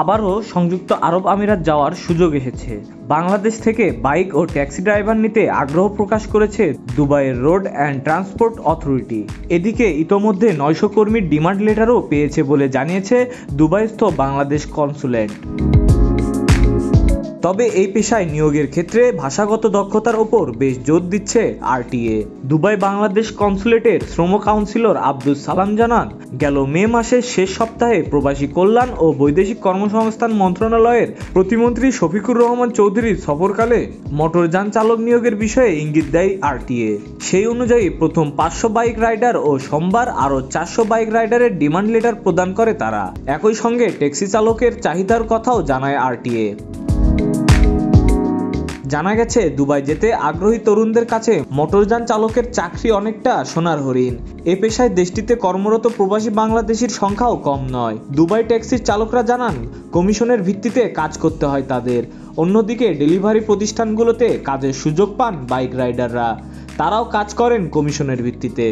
আবারও সংযুক্ত আরব আমিরাত যাওয়ার সুযোগ এসেছে। বাংলাদেশ থেকে বাইক ও ট্যাক্সি ড্রাইভার নিতে আগ্রহ প্রকাশ করেছে দুবাইয়ের রোড অ্যান্ড ট্রান্সপোর্ট অথরিটি। এদিকে ইতোমধ্যে 900 কর্মীর ডিমান্ড লেটারও পেয়েছে বলে জানিয়েছে দুবাইস্থ বাংলাদেশ কনস্যুলেট। তবে এই পেশায় নিয়োগের ক্ষেত্রে ভাষাগত দক্ষতার ওপর বেশ জোর দিচ্ছে আরটিএ। দুবাই বাংলাদেশ কনস্যুলেটের শ্রম কাউন্সিলর আব্দুস সালাম জানান, গেল মে মাসের শেষ সপ্তাহে প্রবাসী কল্যাণ ও বৈদেশিক কর্মসংস্থান মন্ত্রণালয়ের প্রতিমন্ত্রী শফিকুর রহমান চৌধুরীর সফরকালে মোটরযান চালক নিয়োগের বিষয়ে ইঙ্গিত দেয় আরটিএ। সেই অনুযায়ী প্রথম 500 বাইক রাইডার ও সোমবার আরও 400 বাইক রাইডারের ডিমান্ড লেটার প্রদান করে তারা। একই সঙ্গে ট্যাক্সি চালকের চাহিদার কথাও জানায় আরটিএ। জানা গেছে, দুবাই যেতে আগ্রহী তরুণদের কাছে মোটরযান চালকের চাকরি অনেকটা সোনার হরিণ। এ পেশায় দেশটিতে কর্মরত প্রবাসী বাংলাদেশির সংখ্যাও কম নয়। দুবাই ট্যাক্সির চালকরা জানান, কমিশনের ভিত্তিতে কাজ করতে হয় তাদের। অন্যদিকে ডেলিভারি প্রতিষ্ঠানগুলোতে কাজের সুযোগ পান বাইক রাইডাররা, তারাও কাজ করেন কমিশনের ভিত্তিতে।